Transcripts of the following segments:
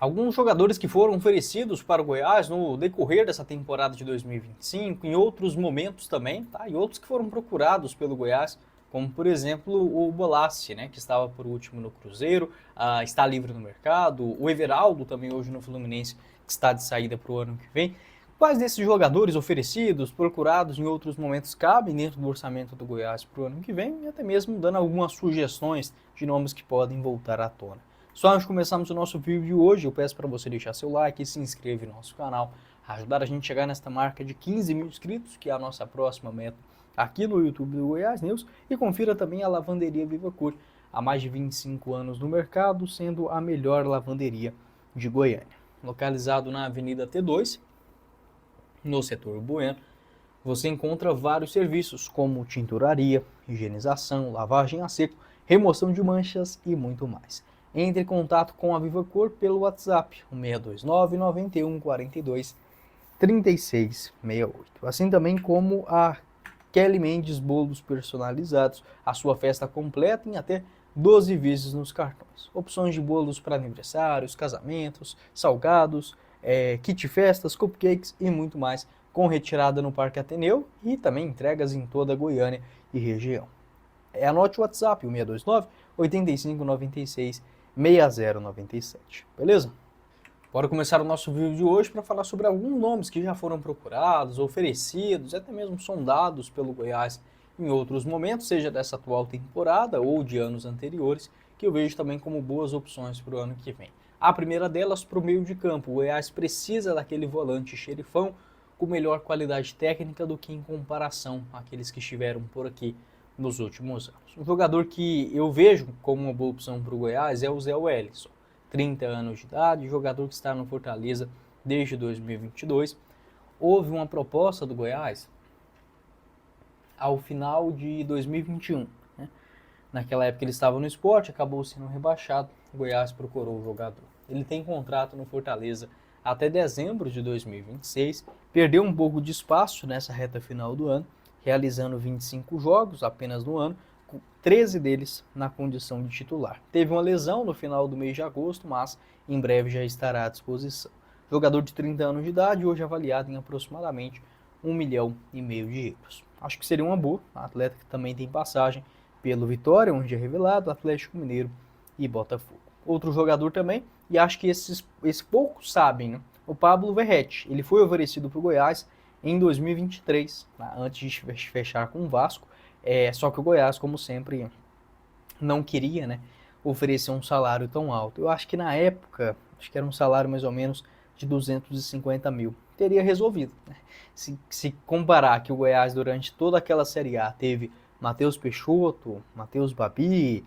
Alguns jogadores que foram oferecidos para o Goiás no decorrer dessa temporada de 2025, em outros momentos também, tá? E outros que foram procurados pelo Goiás, como por exemplo o Bolassi, né, que estava por último no Cruzeiro, está livre no mercado, o Everaldo também hoje no Fluminense, que está de saída para o ano que vem. Quais desses jogadores oferecidos, procurados em outros momentos, cabem dentro do orçamento do Goiás para o ano que vem, e até mesmo dando algumas sugestões de nomes que podem voltar à tona. Só antes de começarmos o nosso vídeo de hoje, eu peço para você deixar seu like e se inscrever no nosso canal, ajudar a gente a chegar nesta marca de 15 mil inscritos, que é a nossa próxima meta aqui no YouTube do Goiás News, e confira também a Lavanderia Viva Cor, há mais de 25 anos no mercado, sendo a melhor lavanderia de Goiânia. Localizado na Avenida T2, no setor Bueno, você encontra vários serviços como tinturaria, higienização, lavagem a seco, remoção de manchas e muito mais. Entre em contato com a Viva Cor pelo WhatsApp, 629 91 42 3668. Assim também como a Kelly Mendes Bolos Personalizados, a sua festa completa em até 12 vezes nos cartões. Opções de bolos para aniversários, casamentos, salgados, kit festas, cupcakes e muito mais, com retirada no Parque Ateneu e também entregas em toda a Goiânia e região. Anote o WhatsApp, o 629 8596 6097, beleza? Bora começar o nosso vídeo de hoje para falar sobre alguns nomes que já foram procurados, oferecidos, até mesmo sondados pelo Goiás em outros momentos, seja dessa atual temporada ou de anos anteriores, que eu vejo também como boas opções para o ano que vem. A primeira delas para o meio de campo. O Goiás precisa daquele volante xerifão com melhor qualidade técnica do que em comparação àqueles que estiveram por aqui nos últimos anos. Um jogador que eu vejo como uma boa opção para o Goiás é o Zé Wellison, 30 anos de idade, jogador que está no Fortaleza desde 2022. Houve uma proposta do Goiás ao final de 2021. Né? Naquela época ele estava no Sport, acabou sendo rebaixado, o Goiás procurou o jogador. Ele tem contrato no Fortaleza até dezembro de 2026, perdeu um pouco de espaço nessa reta final do ano, realizando 25 jogos apenas no ano, 13 deles na condição de titular. Teve uma lesão no final do mês de agosto, mas em breve já estará à disposição. Jogador de 30 anos de idade, hoje avaliado em aproximadamente 1,5 milhão de euros. Acho que seria uma boa, atleta que também tem passagem pelo Vitória, onde é revelado, Atlético Mineiro e Botafogo. Outro jogador também, e acho que esses poucos sabem, né? O Pablo Verrete. Ele foi oferecido para o Goiás em 2023, né? Antes de fechar com o Vasco. Só que o Goiás, como sempre, não queria, né, oferecer um salário tão alto. Eu acho que na época, acho que era um salário mais ou menos de 250 mil. Teria resolvido. Né? Se comparar que o Goiás, durante toda aquela Série A, teve Matheus Peixoto, Matheus Babi,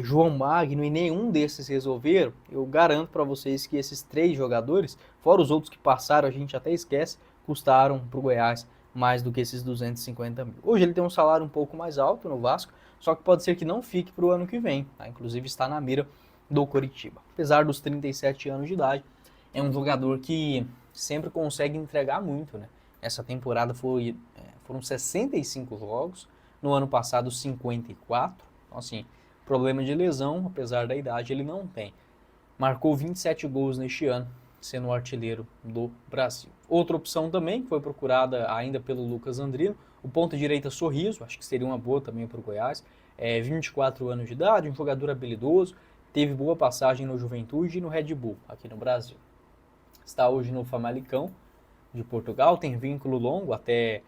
João Magno, e nenhum desses resolveram, eu garanto para vocês que esses 3 jogadores, fora os outros que passaram, a gente até esquece, custaram para o Goiás mais do que esses 250 mil. Hoje ele tem um salário um pouco mais alto no Vasco, só que pode ser que não fique para o ano que vem. Tá? Inclusive está na mira do Coritiba. Apesar dos 37 anos de idade, é um jogador que sempre consegue entregar muito. Né? Essa temporada foram 65 jogos, no ano passado 54. Então assim, problema de lesão, apesar da idade, ele não tem. Marcou 27 gols neste ano, sendo o artilheiro do Brasil. Outra opção também, que foi procurada ainda pelo Lucas Andrino, o ponta-direita Sorriso, acho que seria uma boa também para o Goiás, 24 anos de idade, um jogador habilidoso, teve boa passagem no Juventude e no Red Bull, aqui no Brasil. Está hoje no Famalicão, de Portugal, tem vínculo longo até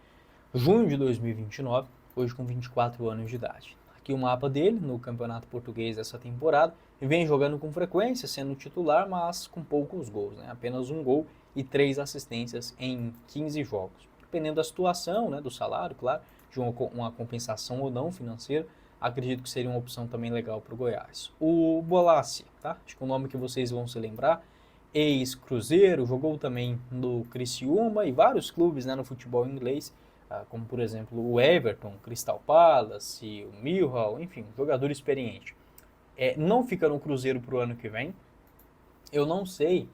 junho de 2029, hoje com 24 anos de idade. Aqui o mapa dele no Campeonato Português dessa temporada, e vem jogando com frequência, sendo titular, mas com poucos gols, né? Apenas 1 gol e 3 assistências em 15 jogos. Dependendo da situação, né, do salário, claro, de uma compensação ou não financeira, acredito que seria uma opção também legal para o Goiás. O Bolassi, tá? Acho que é um nome que vocês vão se lembrar, ex-Cruzeiro, jogou também no Criciúma e vários clubes, né, no futebol inglês, como por exemplo o Everton, Crystal Palace, o Millwall, enfim, jogador experiente. Não fica no Cruzeiro para o ano que vem. Eu não sei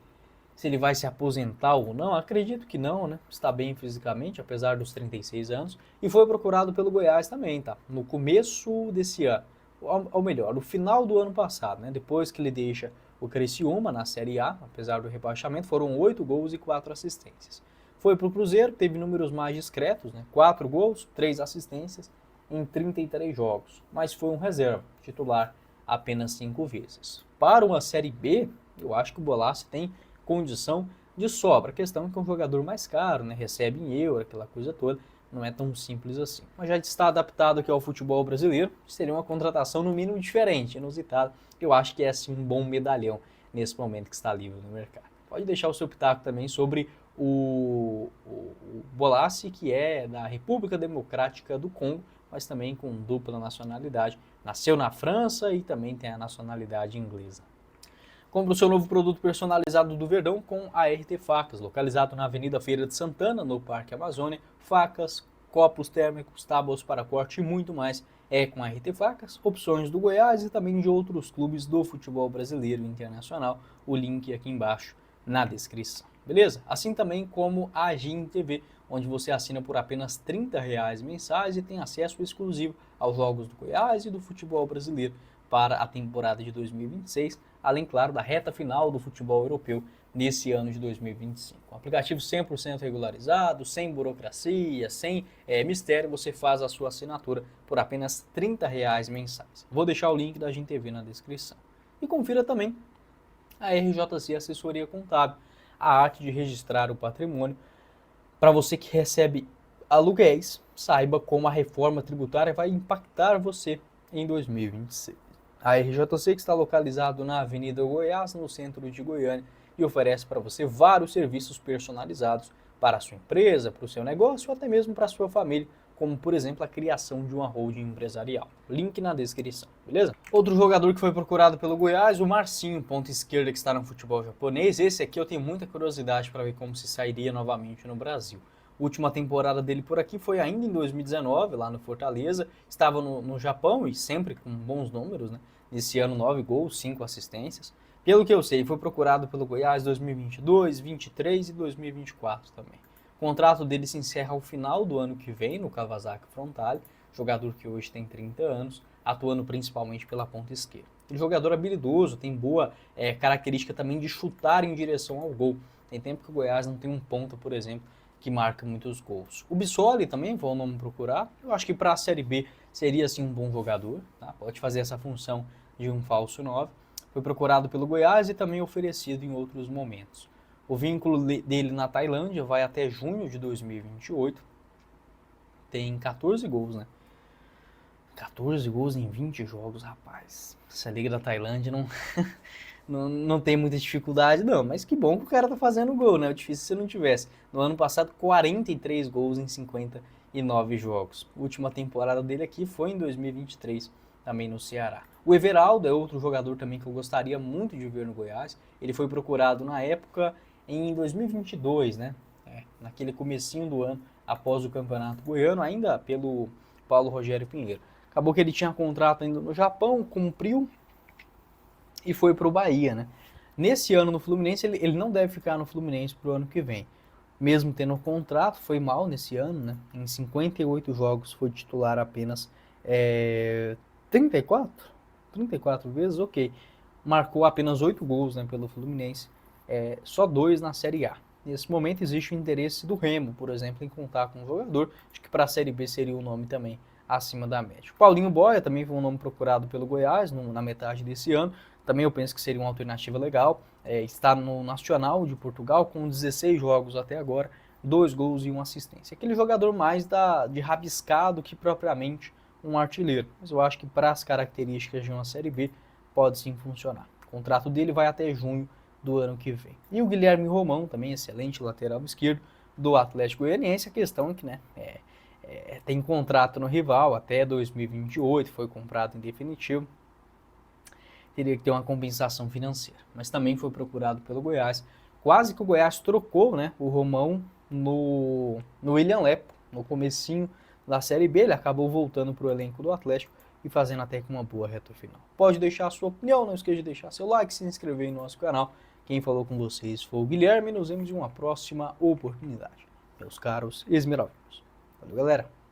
se ele vai se aposentar ou não, acredito que não, né? Está bem fisicamente, apesar dos 36 anos, e foi procurado pelo Goiás também, tá? No começo desse ano, ou melhor, no final do ano passado, né? Depois que ele deixa O Criciúma, na Série A, apesar do rebaixamento, foram 8 gols e 4 assistências. Foi para o Cruzeiro, teve números mais discretos, né? 4 gols, 3 assistências em 33 jogos, mas foi um reserva, titular apenas 5 vezes. Para uma Série B, eu acho que o Bolassi tem condição de sobra. A questão é que é um jogador mais caro, né? Recebe em euro, aquela coisa toda, não é tão simples assim. Mas já está adaptado aqui ao futebol brasileiro, seria uma contratação no mínimo diferente, inusitada. Eu acho que é sim um bom medalhão nesse momento que está livre no mercado. Pode deixar o seu pitaco também sobre o Bolassi, que é da República Democrática do Congo, mas também com dupla nacionalidade. Nasceu na França e também tem a nacionalidade inglesa. Compre o seu novo produto personalizado do Verdão com a RT Facas, localizado na Avenida Feira de Santana, no Parque Amazônia. Facas, copos térmicos, tábuas para corte e muito mais é com a RT Facas. Opções do Goiás e também de outros clubes do futebol brasileiro e internacional. O link aqui embaixo na descrição. Beleza? Assim também como a Agin TV, onde você assina por apenas R$ 30 mensais e tem acesso exclusivo aos jogos do Goiás e do futebol brasileiro para a temporada de 2026, além, claro, da reta final do futebol europeu nesse ano de 2025. Um aplicativo 100% regularizado, sem burocracia, sem mistério, você faz a sua assinatura por apenas R$ 30 mensais. Vou deixar o link da Agin TV na descrição. E confira também a RJC Assessoria Contábil, a arte de registrar o patrimônio. Para você que recebe aluguéis, saiba como a reforma tributária vai impactar você em 2026. A RJC, que está localizado na Avenida Goiás, no centro de Goiânia, e oferece para você vários serviços personalizados para a sua empresa, para o seu negócio ou até mesmo para a sua família, como por exemplo a criação de uma holding empresarial. Link na descrição, beleza? Outro jogador que foi procurado pelo Goiás, o Marcinho, ponta esquerda, que está no futebol japonês. Esse aqui eu tenho muita curiosidade para ver como se sairia novamente no Brasil. A última temporada dele por aqui foi ainda em 2019, lá no Fortaleza. Estava no Japão e sempre com bons números, né? Esse ano 9 gols, 5 assistências. Pelo que eu sei, foi procurado pelo Goiás 2022, 2023 e 2024 também. O contrato dele se encerra ao final do ano que vem no Kawasaki Frontale, jogador que hoje tem 30 anos, atuando principalmente pela ponta esquerda. Ele é um jogador habilidoso, tem boa característica também de chutar em direção ao gol. Tem tempo que o Goiás não tem um ponta, por exemplo, que marca muitos gols. O Bissoli também, foi o nome procurar. Eu acho que para a Série B seria assim um bom jogador, tá? Pode fazer essa função de um falso 9. Foi procurado pelo Goiás e também oferecido em outros momentos. O vínculo dele na Tailândia vai até junho de 2028. Tem 14 gols, né? 14 gols em 20 jogos, rapaz. Essa Liga da Tailândia não tem muita dificuldade, não. Mas que bom que o cara tá fazendo gol, né? O difícil se não tivesse. No ano passado, 43 gols em 59 jogos. A última temporada dele aqui foi em 2023, também no Ceará. O Everaldo é outro jogador também que eu gostaria muito de ver no Goiás. Ele foi procurado na época em 2022, né? Naquele comecinho do ano, após o Campeonato Goiano, ainda pelo Paulo Rogério Pinheiro. Acabou que ele tinha contrato ainda no Japão, cumpriu e foi para o Bahia, né? Nesse ano no Fluminense, ele não deve ficar no Fluminense para o ano que vem. Mesmo tendo um contrato, foi mal nesse ano, né? Em 58 jogos foi titular apenas 34 vezes, ok. Marcou apenas 8 gols, né, pelo Fluminense, só 2 na Série A. Nesse momento existe o interesse do Remo, por exemplo, em contar com um jogador. Acho que para a Série B seria um nome também acima da média. O Paulinho Boia também foi um nome procurado pelo Goiás na metade desse ano. Também eu penso que seria uma alternativa legal. Está no Nacional de Portugal com 16 jogos até agora, 2 gols e 1 assistência. Aquele jogador mais de rabiscado que propriamente um artilheiro. Mas eu acho que para as características de uma Série B pode sim funcionar. O contrato dele vai até junho do ano que vem. E o Guilherme Romão, também excelente lateral esquerdo do Atlético Goianiense. A questão é que tem contrato no rival até 2028, foi comprado em definitivo. Teria que ter uma compensação financeira. Mas também foi procurado pelo Goiás. Quase que o Goiás trocou, né, o Romão no William Lepo, no comecinho da Série B. Ele acabou voltando para o elenco do Atlético e fazendo até com uma boa reta final. Pode deixar a sua opinião, não esqueça de deixar seu like, se inscrever no nosso canal. Quem falou com vocês foi o Guilherme. Nos vemos em uma próxima oportunidade, meus caros esmeraldinos. Valeu, galera!